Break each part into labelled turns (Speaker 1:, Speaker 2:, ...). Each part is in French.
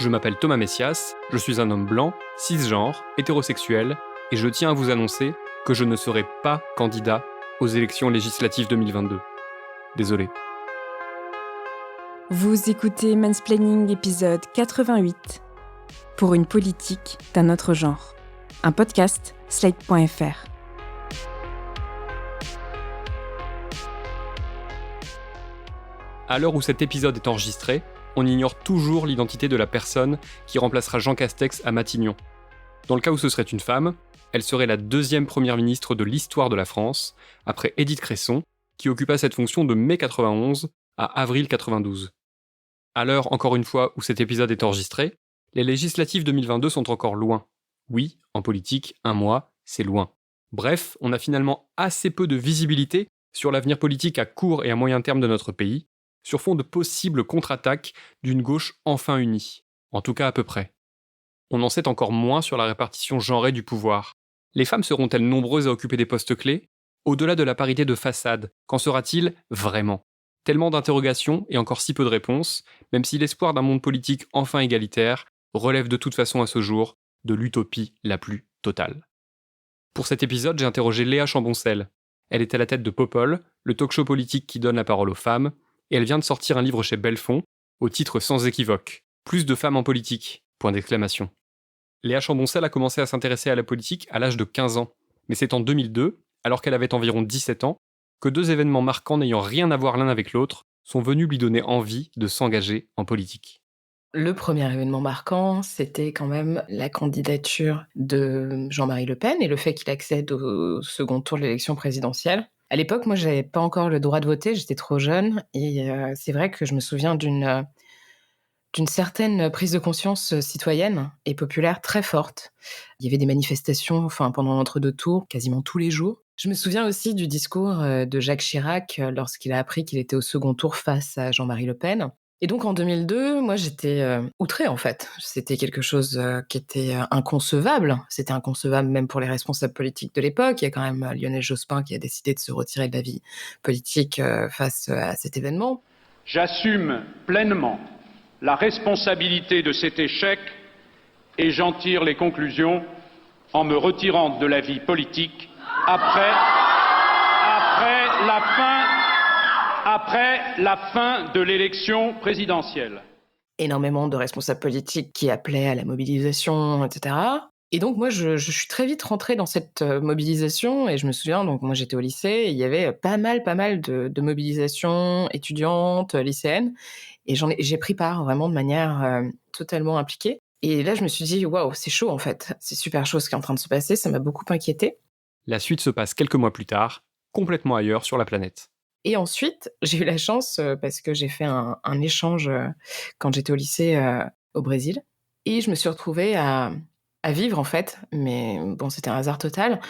Speaker 1: Je m'appelle Thomas Messias, je suis un homme blanc, cisgenre, hétérosexuel, et je tiens à vous annoncer que je ne serai pas candidat aux élections législatives 2022. Désolé.
Speaker 2: Vous écoutez Mansplaining épisode 88 pour une politique d'un autre genre. Un podcast Slate.fr.
Speaker 1: À l'heure où cet épisode est enregistré, on ignore toujours l'identité de la personne qui remplacera Jean Castex à Matignon. Dans le cas où ce serait une femme, elle serait la deuxième première ministre de l'histoire de la France, après Édith Cresson, qui occupa cette fonction de mai 91 à avril 92. À l'heure, encore une fois, où cet épisode est enregistré, les législatives 2022 sont encore loin. Oui, en politique, un mois, c'est loin. Bref, on a finalement assez peu de visibilité sur l'avenir politique à court et à moyen terme de notre pays, sur fond de possibles contre-attaques d'une gauche enfin unie. En tout cas à peu près. On en sait encore moins sur la répartition genrée du pouvoir. Les femmes seront-elles nombreuses à occuper des postes clés ? Au-delà de la parité de façade, qu'en sera-t-il vraiment ? Tellement d'interrogations et encore si peu de réponses, même si l'espoir d'un monde politique enfin égalitaire relève de toute façon à ce jour de l'utopie la plus totale. Pour cet épisode, j'ai interrogé Léa Chamboncel. Elle est à la tête de Popol, le talk-show politique qui donne la parole aux femmes, et elle vient de sortir un livre chez Belfond, au titre sans équivoque « Plus de femmes en politique !» Léa Chamboncel a commencé à s'intéresser à la politique à l'âge de 15 ans, mais c'est en 2002, alors qu'elle avait environ 17 ans, que deux événements marquants n'ayant rien à voir l'un avec l'autre sont venus lui donner envie de s'engager en politique.
Speaker 3: Le premier événement marquant, c'était quand même la candidature de Jean-Marie Le Pen et le fait qu'il accède au second tour de l'élection présidentielle. À l'époque, moi, j'avais pas encore le droit de voter, j'étais trop jeune, et c'est vrai que je me souviens d'une certaine prise de conscience citoyenne et populaire très forte. Il y avait des manifestations pendant l'entre-deux tours, quasiment tous les jours. Je me souviens aussi du discours de Jacques Chirac lorsqu'il a appris qu'il était au second tour face à Jean-Marie Le Pen. Et donc en 2002, moi j'étais outrée en fait. C'était quelque chose qui était inconcevable. C'était inconcevable même pour les responsables politiques de l'époque. Il y a quand même Lionel Jospin qui a décidé de se retirer de la vie politique face à cet événement.
Speaker 4: J'assume pleinement la responsabilité de cet échec et j'en tire les conclusions en me retirant de la vie politique après la fin de l'élection présidentielle.
Speaker 3: Énormément de responsables politiques qui appelaient à la mobilisation, etc. Et donc moi, je suis très vite rentrée dans cette mobilisation, et je me souviens, donc moi j'étais au lycée, et il y avait pas mal de mobilisations étudiantes, lycéennes, et j'ai pris part vraiment de manière totalement impliquée. Et là, je me suis dit, waouh, c'est chaud en fait, c'est super chaud ce qui est en train de se passer, ça m'a beaucoup inquiétée.
Speaker 1: La suite se passe quelques mois plus tard, complètement ailleurs sur la planète.
Speaker 3: Et ensuite, j'ai eu la chance, parce que j'ai fait un échange quand j'étais au lycée au Brésil, et je me suis retrouvée à vivre en fait, mais bon, c'était un hasard total,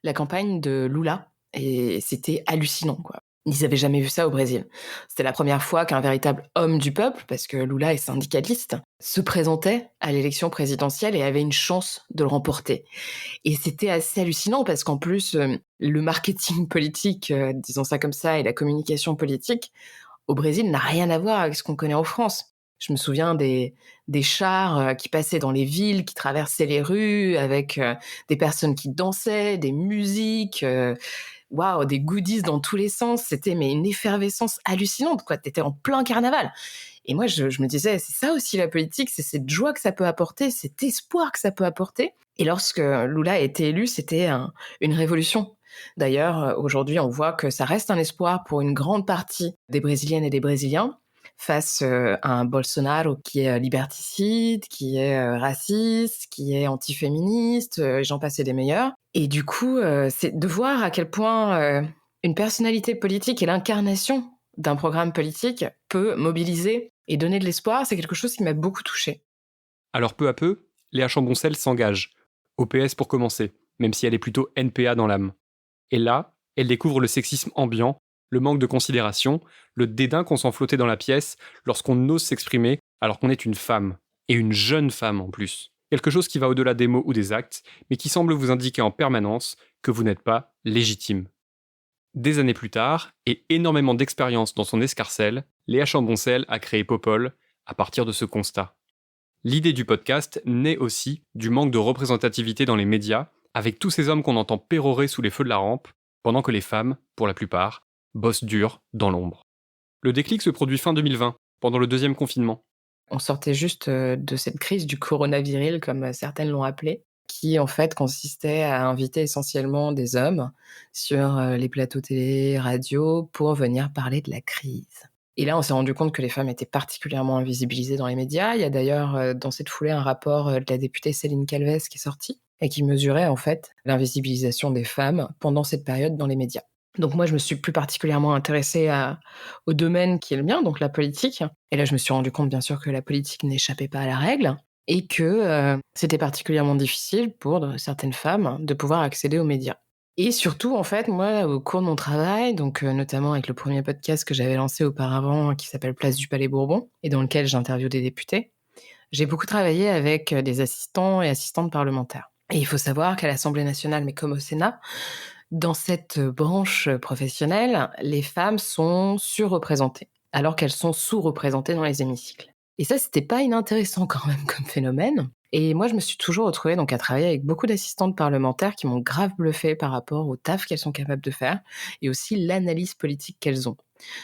Speaker 3: la campagne de Lula, et c'était hallucinant, quoi. Ils avaient jamais vu ça au Brésil. C'était la première fois qu'un véritable homme du peuple, parce que Lula est syndicaliste, se présentait à l'élection présidentielle et avait une chance de le remporter. Et c'était assez hallucinant parce qu'en plus, le marketing politique, disons ça comme ça, et la communication politique au Brésil n'a rien à voir avec ce qu'on connaît en France. Je me souviens des chars qui passaient dans les villes, qui traversaient les rues avec des personnes qui dansaient, des musiques, waouh, des goodies dans tous les sens. C'était une effervescence hallucinante, quoi. T'étais en plein carnaval. Et moi, je me disais, c'est ça aussi la politique, c'est cette joie que ça peut apporter, cet espoir que ça peut apporter. Et lorsque Lula a été élu, c'était une révolution. D'ailleurs, aujourd'hui, on voit que ça reste un espoir pour une grande partie des Brésiliennes et des Brésiliens face à un Bolsonaro qui est liberticide, qui est raciste, qui est antiféministe, j'en passais des meilleurs. Et du coup, c'est de voir à quel point une personnalité politique et l'incarnation d'un programme politique peut mobiliser et donner de l'espoir, c'est quelque chose qui m'a beaucoup touchée.
Speaker 1: Alors peu à peu, Léa Chamboncel s'engage, au PS pour commencer, même si elle est plutôt NPA dans l'âme. Et là, elle découvre le sexisme ambiant, le manque de considération, le dédain qu'on sent flotter dans la pièce lorsqu'on ose s'exprimer alors qu'on est une femme, et une jeune femme en plus. Quelque chose qui va au-delà des mots ou des actes, mais qui semble vous indiquer en permanence que vous n'êtes pas légitime. Des années plus tard, et énormément d'expérience dans son escarcelle, Léa Chamboncel a créé Popol à partir de ce constat. L'idée du podcast naît aussi du manque de représentativité dans les médias, avec tous ces hommes qu'on entend pérorer sous les feux de la rampe, pendant que les femmes, pour la plupart, bossent dur dans l'ombre. Le déclic se produit fin 2020, pendant le deuxième confinement.
Speaker 3: On sortait juste de cette crise du coronaviril, comme certaines l'ont appelé, qui en fait consistait à inviter essentiellement des hommes sur les plateaux télé, radio, pour venir parler de la crise. Et là, on s'est rendu compte que les femmes étaient particulièrement invisibilisées dans les médias. Il y a d'ailleurs dans cette foulée un rapport de la députée Céline Calvez qui est sorti et qui mesurait en fait l'invisibilisation des femmes pendant cette période dans les médias. Donc moi, je me suis plus particulièrement intéressée au domaine qui est le mien, donc la politique. Et là, je me suis rendu compte, bien sûr, que la politique n'échappait pas à la règle et que c'était particulièrement difficile pour certaines femmes de pouvoir accéder aux médias. Et surtout, en fait, moi, au cours de mon travail, donc notamment avec le premier podcast que j'avais lancé auparavant, qui s'appelle Place du Palais Bourbon, et dans lequel j'interviewe des députés, j'ai beaucoup travaillé avec des assistants et assistantes parlementaires. Et il faut savoir qu'à l'Assemblée nationale, mais comme au Sénat, dans cette branche professionnelle, les femmes sont surreprésentées, alors qu'elles sont sous-représentées dans les hémicycles. Et ça, c'était pas inintéressant quand même comme phénomène. Et moi, je me suis toujours retrouvée donc à travailler avec beaucoup d'assistantes parlementaires qui m'ont grave bluffée par rapport au taf qu'elles sont capables de faire et aussi l'analyse politique qu'elles ont.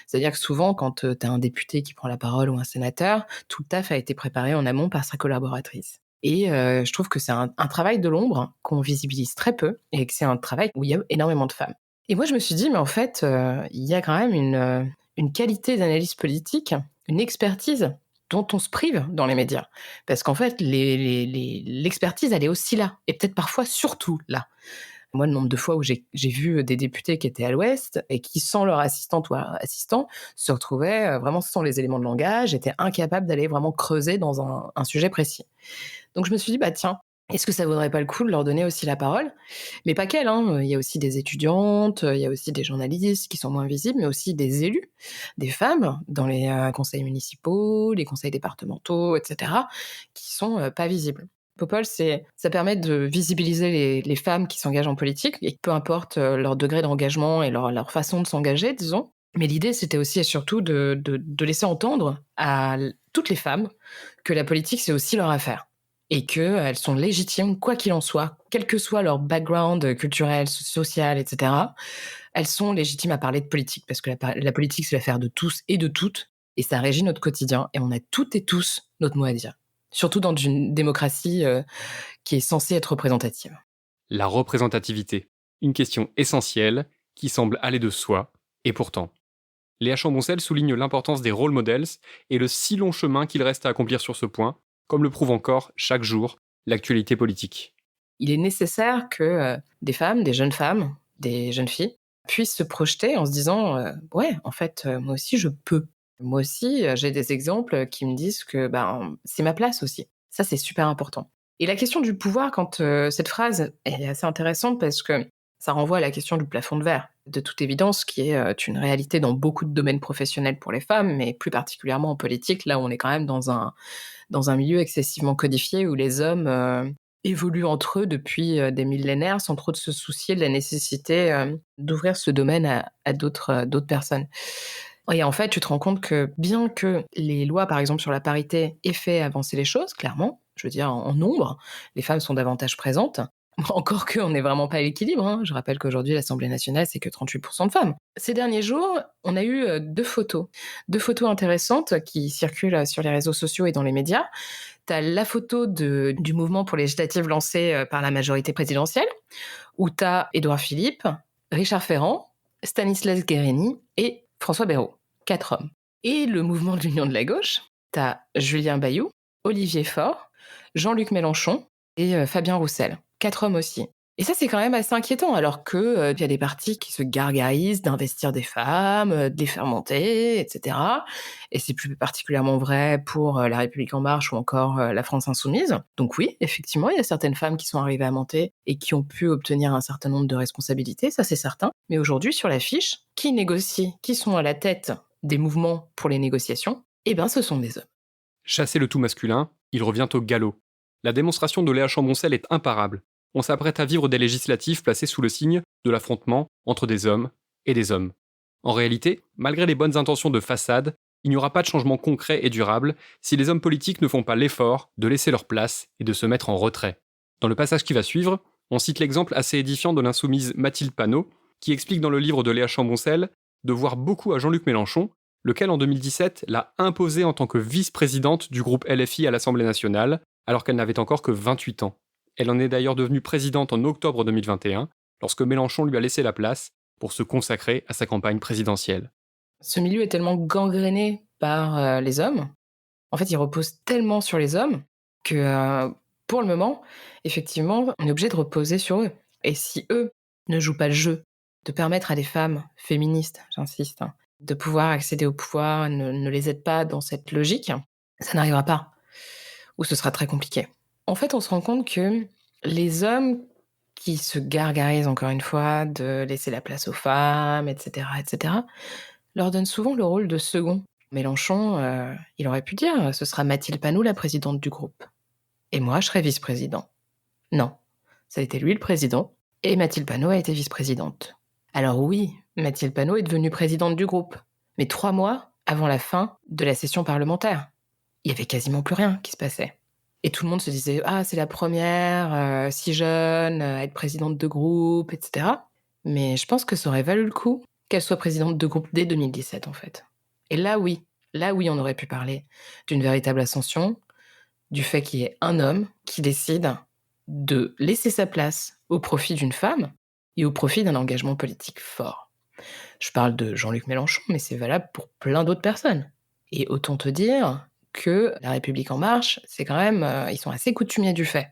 Speaker 3: C'est-à-dire que souvent, quand tu as un député qui prend la parole ou un sénateur, tout le taf a été préparé en amont par sa collaboratrice. Et je trouve que c'est un travail de l'ombre qu'on visibilise très peu et que c'est un travail où il y a énormément de femmes. Et moi, je me suis dit, mais en fait, il y a quand même une qualité d'analyse politique, une expertise dont on se prive dans les médias. Parce qu'en fait, l'expertise, elle est aussi là. Et peut-être parfois surtout là. Moi, le nombre de fois où j'ai vu des députés qui étaient à l'Ouest et qui, sans leur assistante ou assistant, se retrouvaient vraiment sans les éléments de langage, étaient incapables d'aller vraiment creuser dans un sujet précis. Donc je me suis dit, bah tiens, est-ce que ça vaudrait pas le coup de leur donner aussi la parole ? Mais pas qu'elles, hein. Il y a aussi des étudiantes, il y a aussi des journalistes qui sont moins visibles, mais aussi des élus, des femmes dans les conseils municipaux, les conseils départementaux, etc., qui sont pas visibles. Popol, ça permet de visibiliser les femmes qui s'engagent en politique, et peu importe leur degré d'engagement et leur façon de s'engager, disons. Mais l'idée, c'était aussi et surtout de laisser entendre à toutes les femmes que la politique, c'est aussi leur affaire. Et qu'elles sont légitimes, quoi qu'il en soit, quel que soit leur background culturel, social, etc. Elles sont légitimes à parler de politique, parce que la politique, c'est l'affaire de tous et de toutes, et ça régit notre quotidien, et on a toutes et tous notre mot à dire. Surtout dans une démocratie qui est censée être représentative.
Speaker 1: La représentativité, une question essentielle qui semble aller de soi, et pourtant. Léa Chamboncel souligne l'importance des role models et le si long chemin qu'il reste à accomplir sur ce point, comme le prouve encore, chaque jour, l'actualité politique.
Speaker 3: Il est nécessaire que des femmes, des jeunes filles, puissent se projeter en se disant « Ouais, en fait, moi aussi, je peux. Moi aussi, j'ai des exemples qui me disent que c'est ma place aussi. » Ça, c'est super important. Et la question du pouvoir, quand cette phrase est assez intéressante parce que ça renvoie à la question du plafond de verre, de toute évidence, qui est une réalité dans beaucoup de domaines professionnels pour les femmes, mais plus particulièrement en politique, là où on est quand même dans un milieu excessivement codifié où les hommes évoluent entre eux depuis des millénaires sans trop de se soucier de la nécessité d'ouvrir ce domaine à d'autres personnes. Et en fait, tu te rends compte que bien que les lois, par exemple, sur la parité aient fait avancer les choses, clairement, je veux dire, en nombre, les femmes sont davantage présentes. Encore qu'on n'est vraiment pas à l'équilibre. Hein. Je rappelle qu'aujourd'hui, l'Assemblée nationale, c'est que 38% de femmes. Ces derniers jours, on a eu deux photos intéressantes qui circulent sur les réseaux sociaux et dans les médias. Tu as la photo du mouvement pour les législatives lancé par la majorité présidentielle, où tu as Édouard Philippe, Richard Ferrand, Stanislas Guerini et François Bayrou. 4 hommes. Et le mouvement de l'Union de la gauche, tu as Julien Bayou, Olivier Faure, Jean-Luc Mélenchon et Fabien Roussel. 4 hommes aussi. Et ça, c'est quand même assez inquiétant, alors qu'il y a des partis qui se gargarisent d'investir des femmes, de les faire monter, etc. Et c'est plus particulièrement vrai pour La République En Marche ou encore la France Insoumise. Donc oui, effectivement, il y a certaines femmes qui sont arrivées à monter et qui ont pu obtenir un certain nombre de responsabilités, ça c'est certain. Mais aujourd'hui, sur l'affiche, qui négocie, qui sont à la tête des mouvements pour les négociations, eh bien, ce sont des hommes.
Speaker 1: Chasser le tout masculin, il revient au galop. La démonstration de Léa Chamboncel est imparable. On s'apprête à vivre des législatives placées sous le signe de l'affrontement entre des hommes et des hommes. En réalité, malgré les bonnes intentions de façade, Il n'y aura pas de changement concret et durable si les hommes politiques ne font pas l'effort de laisser leur place et de se mettre en retrait. Dans le passage qui va suivre, on cite l'exemple assez édifiant de l'insoumise Mathilde Panot, qui explique dans le livre de Léa Chamboncel de voir beaucoup à Jean-Luc Mélenchon, lequel en 2017 l'a imposée en tant que vice-présidente du groupe LFI à l'Assemblée nationale, alors qu'elle n'avait encore que 28 ans. Elle en est d'ailleurs devenue présidente en octobre 2021, lorsque Mélenchon lui a laissé la place pour se consacrer à sa campagne présidentielle.
Speaker 3: Ce milieu est tellement gangréné par les hommes. En fait, il repose tellement sur les hommes que pour le moment, effectivement, on est obligé de reposer sur eux. Et si eux ne jouent pas le jeu de permettre à des femmes féministes, j'insiste, de pouvoir accéder au pouvoir, ne les aident pas dans cette logique, ça n'arrivera pas. Ou ce sera très compliqué. En fait, on se rend compte que les hommes qui se gargarisent, encore une fois, de laisser la place aux femmes, etc., leur donnent souvent le rôle de second. Mélenchon, il aurait pu dire « ce sera Mathilde Panot la présidente du groupe. Et moi, je serai vice-président. » Non, ça a été lui le président, et Mathilde Panot a été vice-présidente. Alors oui, Mathilde Panot est devenue présidente du groupe, mais 3 mois avant la fin de la session parlementaire. Il y avait quasiment plus rien qui se passait. Et tout le monde se disait « ah, c'est la première, si jeune, à être présidente de groupe, etc. » Mais je pense que ça aurait valu le coup qu'elle soit présidente de groupe dès 2017, en fait. Et là, oui, on aurait pu parler d'une véritable ascension, du fait qu'il y ait un homme qui décide de laisser sa place au profit d'une femme et au profit d'un engagement politique fort. Je parle de Jean-Luc Mélenchon, mais c'est valable pour plein d'autres personnes. Et autant te dire que La République En Marche, c'est quand même, ils sont assez coutumiers du fait.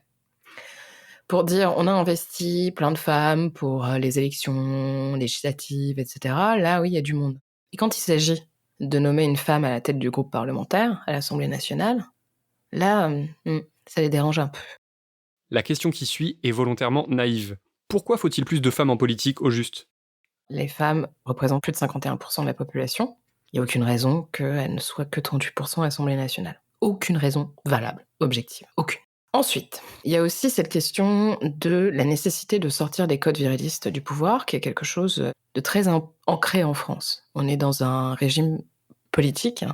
Speaker 3: Pour dire, on a investi plein de femmes pour les élections législatives, etc. Là, oui, il y a du monde. Et quand il s'agit de nommer une femme à la tête du groupe parlementaire, à l'Assemblée nationale, là, ça les dérange un peu.
Speaker 1: La question qui suit est volontairement naïve. Pourquoi faut-il plus de femmes en politique, au juste ?
Speaker 3: Les femmes représentent plus de 51% de la population. Il n'y a aucune raison qu'elles ne soient que 38% à l'Assemblée nationale. Aucune raison valable, objective, aucune. Ensuite, il y a aussi cette question de la nécessité de sortir des codes virilistes du pouvoir, qui est quelque chose de très ancré en France. On est dans un régime politique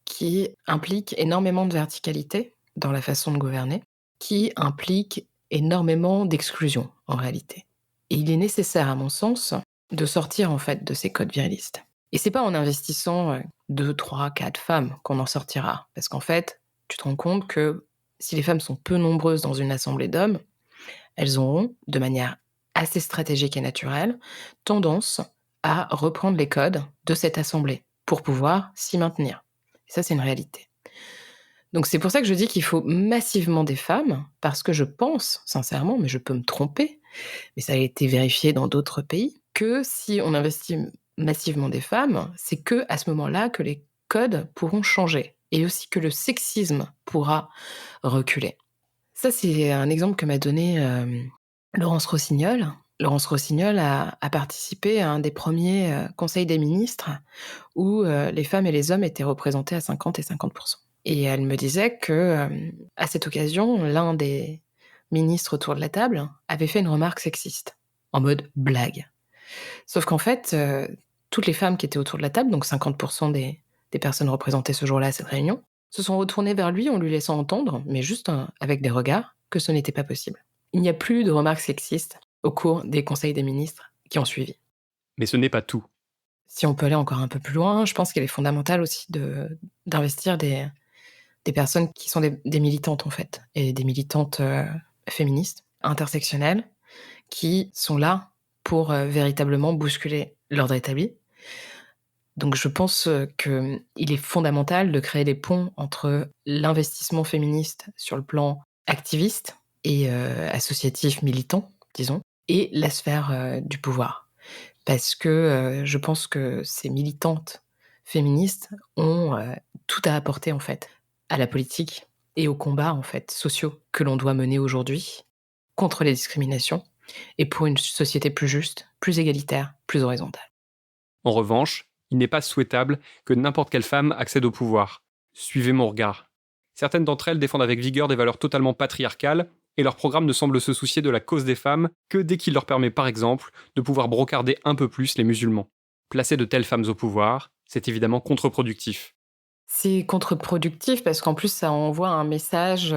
Speaker 3: qui implique énormément de verticalité dans la façon de gouverner, qui implique énormément d'exclusion, en réalité. Et il est nécessaire, à mon sens, de sortir, en fait, de ces codes virilistes. Et c'est pas en investissant 2, 3, 4 femmes qu'on en sortira. Parce qu'en fait, tu te rends compte que si les femmes sont peu nombreuses dans une assemblée d'hommes, elles auront, de manière assez stratégique et naturelle, tendance à reprendre les codes de cette assemblée pour pouvoir s'y maintenir. Et ça, c'est une réalité. Donc c'est pour ça que je dis qu'il faut massivement des femmes, parce que je pense, sincèrement, mais je peux me tromper, mais ça a été vérifié dans d'autres pays, que si on investit massivement des femmes, c'est que à ce moment-là que les codes pourront changer. Et aussi que le sexisme pourra reculer. Ça, c'est un exemple que m'a donné Laurence Rossignol. Laurence Rossignol a participé à un des premiers conseils des ministres où les femmes et les hommes étaient représentés à 50 et 50%. Et elle me disait que, à cette occasion, l'un des ministres autour de la table avait fait une remarque sexiste, en mode blague. Sauf qu'en fait, toutes les femmes qui étaient autour de la table, donc 50% des personnes représentées ce jour-là à cette réunion, se sont retournées vers lui en lui laissant entendre, mais juste avec des regards, que ce n'était pas possible. Il n'y a plus de remarques sexistes au cours des conseils des ministres qui ont suivi.
Speaker 1: Mais ce n'est pas tout.
Speaker 3: Si on peut aller encore un peu plus loin, je pense qu'il est fondamental aussi d'investir des personnes qui sont des militantes, en fait, et des militantes féministes, intersectionnelles, qui sont là pour véritablement bousculer l'ordre établi. Donc je pense qu'il est fondamental de créer des ponts entre l'investissement féministe sur le plan activiste et associatif militant, disons, et la sphère du pouvoir. Parce que je pense que ces militantes féministes ont tout à apporter, en fait, à la politique et aux combats, en fait, sociaux que l'on doit mener aujourd'hui contre les discriminations et pour une société plus juste, plus égalitaire, plus horizontale.
Speaker 1: En revanche, il n'est pas souhaitable que n'importe quelle femme accède au pouvoir. Suivez mon regard. Certaines d'entre elles défendent avec vigueur des valeurs totalement patriarcales, et leur programme ne semble se soucier de la cause des femmes que dès qu'il leur permet par exemple de pouvoir brocarder un peu plus les musulmans. Placer de telles femmes au pouvoir, c'est évidemment contre-productif.
Speaker 3: C'est contre-productif parce qu'en plus, ça envoie un message,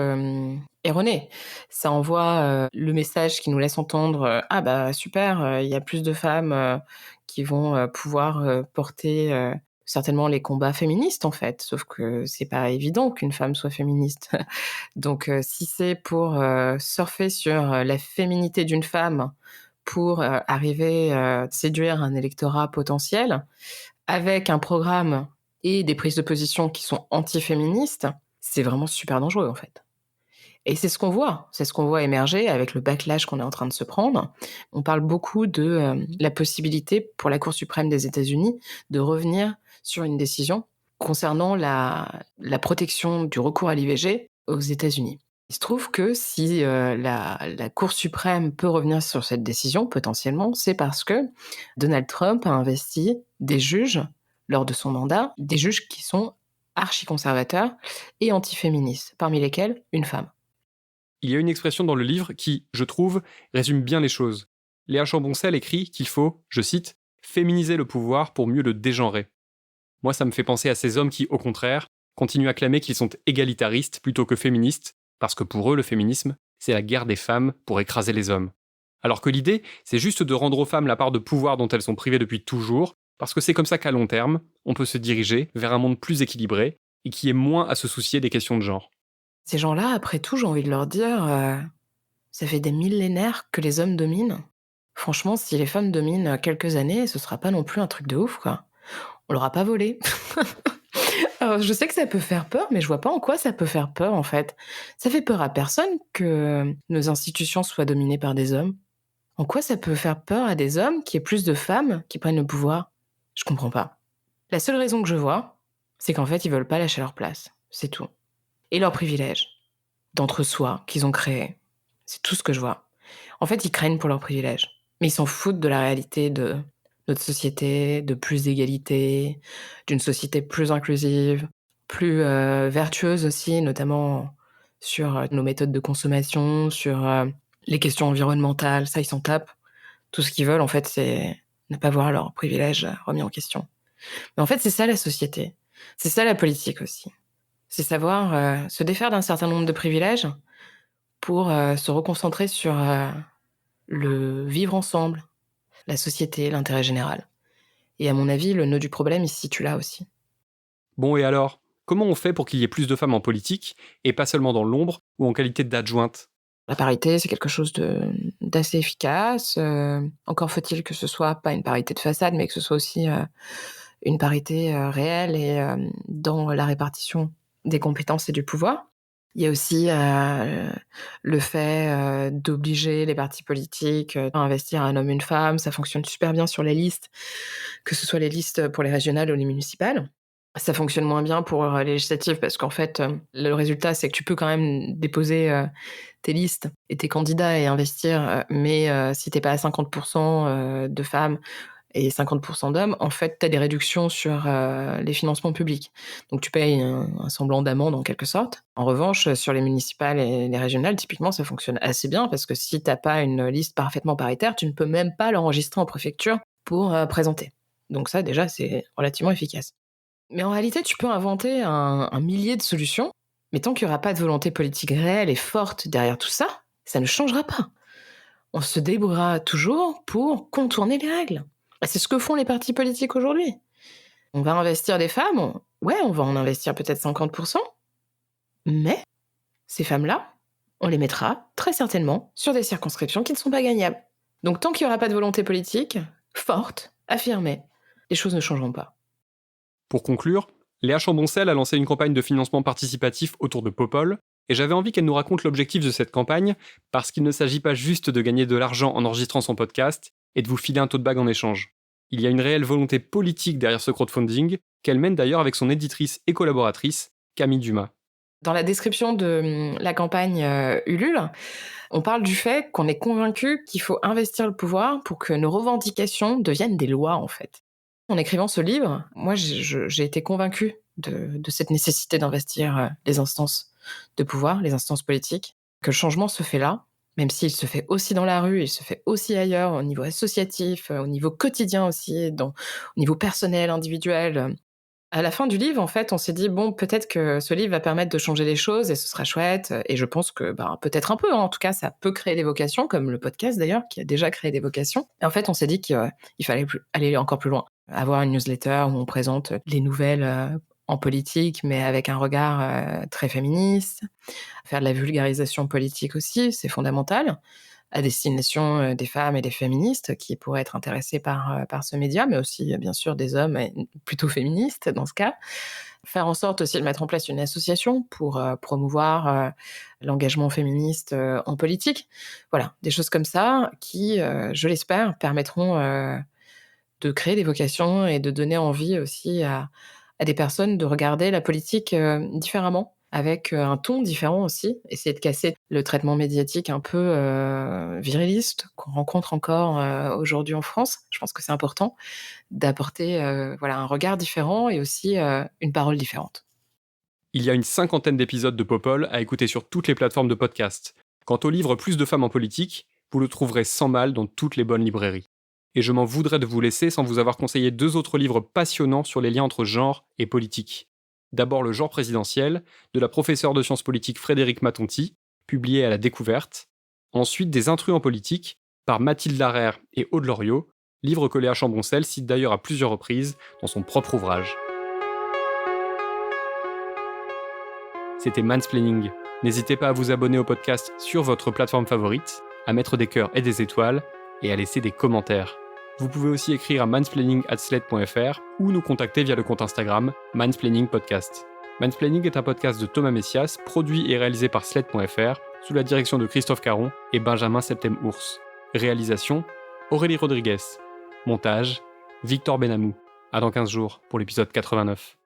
Speaker 3: erroné. Ça envoie, le message qui nous laisse entendre, «Ah bah super, il y a plus de femmes, qui vont, pouvoir, porter, certainement les combats féministes, en fait». Sauf que c'est pas évident qu'une femme soit féministe. Donc si c'est pour, surfer sur, la féminité d'une femme pour, arriver, séduire un électorat potentiel, avec un programme et des prises de position qui sont antiféministes, c'est vraiment super dangereux, en fait. Et c'est ce qu'on voit émerger avec le backlash qu'on est en train de se prendre. On parle beaucoup de, la possibilité pour la Cour suprême des États-Unis de revenir sur une décision concernant la protection du recours à l'IVG aux États-Unis. Il se trouve que si, la Cour suprême peut revenir sur cette décision, potentiellement, c'est parce que Donald Trump a investi des juges lors de son mandat, des juges qui sont archi-conservateurs et antiféministes, parmi lesquels une femme.
Speaker 1: Il y a une expression dans le livre qui, je trouve, résume bien les choses. Léa Chamboncel écrit qu'il faut, je cite, féminiser le pouvoir pour mieux le dégenrer. Moi, ça me fait penser à ces hommes qui, au contraire, continuent à clamer qu'ils sont égalitaristes plutôt que féministes, parce que pour eux, le féminisme, c'est la guerre des femmes pour écraser les hommes. Alors que l'idée, c'est juste de rendre aux femmes la part de pouvoir dont elles sont privées depuis toujours, parce que c'est comme ça qu'à long terme, on peut se diriger vers un monde plus équilibré et qui est moins à se soucier des questions de genre.
Speaker 3: Ces gens-là, après tout, j'ai envie de leur dire, ça fait des millénaires que les hommes dominent. Franchement, si les femmes dominent quelques années, ce sera pas non plus un truc de ouf, quoi. On l'aura pas volé. Alors, je sais que ça peut faire peur, mais je vois pas en quoi ça peut faire peur, en fait. Ça fait peur à personne que nos institutions soient dominées par des hommes. En quoi ça peut faire peur à des hommes qu'il y ait plus de femmes qui prennent le pouvoir? Je comprends pas. La seule raison que je vois, c'est qu'en fait, ils veulent pas lâcher leur place. C'est tout. Et leurs privilèges d'entre-soi qu'ils ont créés. C'est tout ce que je vois. En fait, ils craignent pour leurs privilèges, mais ils s'en foutent de la réalité de notre société, de plus d'égalité, d'une société plus inclusive, plus, vertueuse aussi, notamment sur, nos méthodes de consommation, sur, les questions environnementales, ça, ils s'en tapent. Tout ce qu'ils veulent, en fait, c'est ne pas voir leurs privilèges, remis en question. Mais en fait, c'est ça la société. C'est ça la politique aussi. C'est savoir, se défaire d'un certain nombre de privilèges pour, se reconcentrer sur, le vivre ensemble, la société, l'intérêt général. Et à mon avis, le nœud du problème, il se situe là aussi.
Speaker 1: Bon et alors, comment on fait pour qu'il y ait plus de femmes en politique, et pas seulement dans l'ombre ou en qualité d'adjointe?
Speaker 3: La parité, c'est quelque chose d'assez efficace, encore faut-il que ce soit pas une parité de façade, mais que ce soit aussi, une parité, réelle et dans la répartition des compétences et du pouvoir. Il y a aussi, le fait, d'obliger les partis politiques, à investir un homme, une femme. Ça fonctionne super bien sur les listes, que ce soit les listes pour les régionales ou les municipales. Ça fonctionne moins bien pour, les législatives parce qu'en fait, le résultat, c'est que tu peux quand même déposer, tes listes et tes candidats et investir, mais si tu es pas à 50 de femmes et 50 d'hommes, en fait, tu as des réductions sur, les financements publics. Donc tu payes un semblant d'amende en quelque sorte. En revanche, sur les municipales et les régionales, typiquement, ça fonctionne assez bien parce que si tu as pas une liste parfaitement paritaire, tu ne peux même pas l'enregistrer en préfecture pour, présenter. Donc ça, déjà, c'est relativement efficace. Mais en réalité, tu peux inventer un millier de solutions, mais tant qu'il y aura pas de volonté politique réelle et forte derrière tout ça, ça ne changera pas. On se débrouillera toujours pour contourner les règles. Et c'est ce que font les partis politiques aujourd'hui. On va investir des femmes, ouais, on va en investir peut-être 50%, mais ces femmes-là, on les mettra très certainement sur des circonscriptions qui ne sont pas gagnables. Donc tant qu'il y aura pas de volonté politique forte, affirmée, les choses ne changeront pas.
Speaker 1: Pour conclure, Léa Chamboncel a lancé une campagne de financement participatif autour de Popol, et j'avais envie qu'elle nous raconte l'objectif de cette campagne, parce qu'il ne s'agit pas juste de gagner de l'argent en enregistrant son podcast et de vous filer un tote bag en échange. Il y a une réelle volonté politique derrière ce crowdfunding, qu'elle mène d'ailleurs avec son éditrice et collaboratrice, Camille Dumas.
Speaker 3: Dans la description de la campagne Ulule, on parle du fait qu'on est convaincu qu'il faut investir le pouvoir pour que nos revendications deviennent des lois, en fait. En écrivant ce livre, moi, j'ai été convaincue de cette nécessité d'investir les instances de pouvoir, les instances politiques, que le changement se fait là, même s'il se fait aussi dans la rue, il se fait aussi ailleurs, au niveau associatif, au niveau quotidien aussi, au niveau personnel, individuel. À la fin du livre, en fait, on s'est dit: «Bon, peut-être que ce livre va permettre de changer les choses et ce sera chouette» et je pense que, peut-être un peu, hein, en tout cas, ça peut créer des vocations, comme le podcast d'ailleurs, qui a déjà créé des vocations et en fait, on s'est dit qu'il fallait aller encore plus loin. Avoir une newsletter où on présente les nouvelles, en politique, mais avec un regard, très féministe. Faire de la vulgarisation politique aussi, c'est fondamental, à destination, des femmes et des féministes qui pourraient être intéressées par ce média, mais aussi, bien sûr, des hommes et plutôt féministes dans ce cas. Faire en sorte aussi de mettre en place une association pour, promouvoir, l'engagement féministe, en politique. Voilà, des choses comme ça qui, je l'espère, permettront, de créer des vocations et de donner envie aussi à des personnes de regarder la politique, différemment, avec, un ton différent aussi. Essayer de casser le traitement médiatique un peu, viriliste qu'on rencontre encore, aujourd'hui en France. Je pense que c'est important d'apporter, voilà, un regard différent et aussi, une parole différente.
Speaker 1: Il y a une 50aine d'épisodes de Popol à écouter sur toutes les plateformes de podcast. Quant au livre Plus de femmes en politique, vous le trouverez sans mal dans toutes les bonnes librairies. Et je m'en voudrais de vous laisser sans vous avoir conseillé 2 autres livres passionnants sur les liens entre genre et politique. D'abord Le genre présidentiel, de la professeure de sciences politiques Frédérique Matonti, publié à La Découverte. Ensuite Des intrus en politique, par Mathilde Larère et Aude Loriot, livre que Léa Chamboncel cite d'ailleurs à plusieurs reprises dans son propre ouvrage. C'était Mansplaining. N'hésitez pas à vous abonner au podcast sur votre plateforme favorite, à mettre des cœurs et des étoiles, et à laisser des commentaires. Vous pouvez aussi écrire à mansplaining@slate.fr ou nous contacter via le compte Instagram Mansplaining Podcast. Mansplaining est un podcast de Thomas Messias, produit et réalisé par slate.fr, sous la direction de Christophe Caron et Benjamin Septem-Ours. Réalisation Aurélie Rodriguez. Montage Victor Benamou. À dans 15 jours pour l'épisode 89.